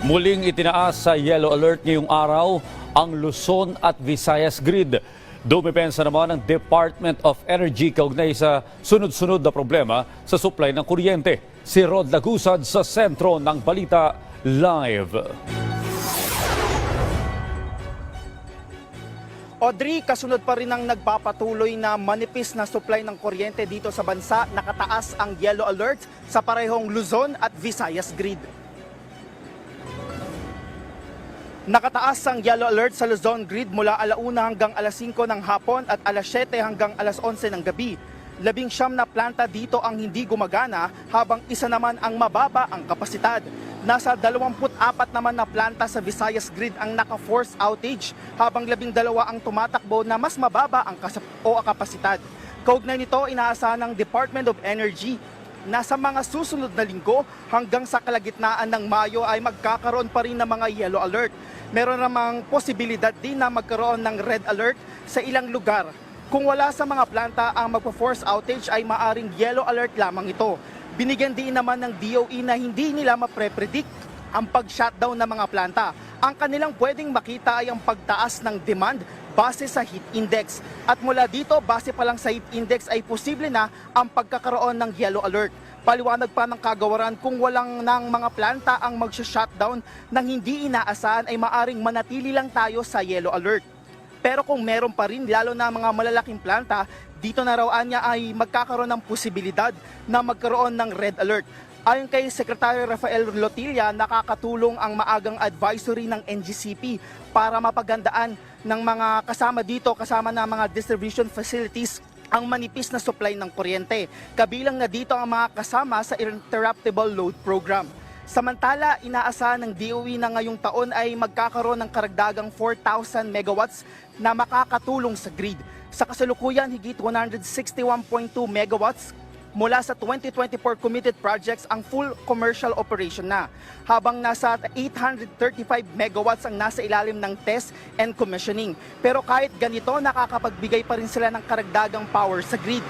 Muling itinaas sa yellow alert ngayong araw ang Luzon at Visayas grid. Dumipensa naman ang Department of Energy kaugnay sa sunod-sunod na problema sa supply ng kuryente. Si Rod Lagusad sa sentro ng Balita Live. Audrey, kasunod pa rin ang nagpapatuloy na manipis na supply ng kuryente dito sa bansa. Nakataas ang yellow alert sa parehong Luzon at Visayas grid. Nakataas ang yellow alert sa Luzon grid mula alauna hanggang alas 5 ng hapon at alas 7 hanggang alas 11 ng gabi. 19 na planta dito ang hindi gumagana habang isa naman ang mababa ang kapasidad. Nasa 24 naman na planta sa Visayas grid ang naka-force outage habang 12 ang tumatakbo na mas mababa ang kapasidad. Kaugnay nito, inaasahan ng Department of Energy na sa mga susunod na linggo hanggang sa kalagitnaan ng Mayo ay magkakaroon pa rin ng mga yellow alert. Meron namang posibilidad din na magkaroon ng red alert sa ilang lugar. Kung wala sa mga planta ang magpo-force outage ay maaring yellow alert lamang ito. Binigyan din naman ng DOE na hindi nila mapre-predict ang pag-shutdown ng mga planta. Ang kanilang pwedeng makita ay ang pagtaas ng demand base sa heat index. At mula dito, base pa lang sa heat index ay posible na ang pagkakaroon ng yellow alert. Paliwanag pa ng kagawaran kung walang ng mga planta ang mag-shutdown nang hindi inaasahan ay maaring manatili lang tayo sa yellow alert. Pero kung meron pa rin, lalo na mga malalaking planta, dito na raw niya ay magkakaroon ng posibilidad na magkaroon ng red alert. Ayon kay Secretary Rafael Lotilla, nakakatulong ang maagang advisory ng NGCP para mapagandaan ng mga kasama dito, kasama na mga distribution facilities, ang manipis na supply ng kuryente. Kabilang na dito ang mga kasama sa Interruptible Load Program. Samantala, inaasahan ng DOE na ngayong taon ay magkakaroon ng karagdagang 4,000 megawatts na makakatulong sa grid. Sa kasalukuyan, higit 161.2 megawatts mula sa 2024 committed projects ang full commercial operation na, habang nasa 835 megawatts ang nasa ilalim ng test and commissioning. Pero kahit ganito, nakakapagbigay pa rin sila ng karagdagang power sa grid.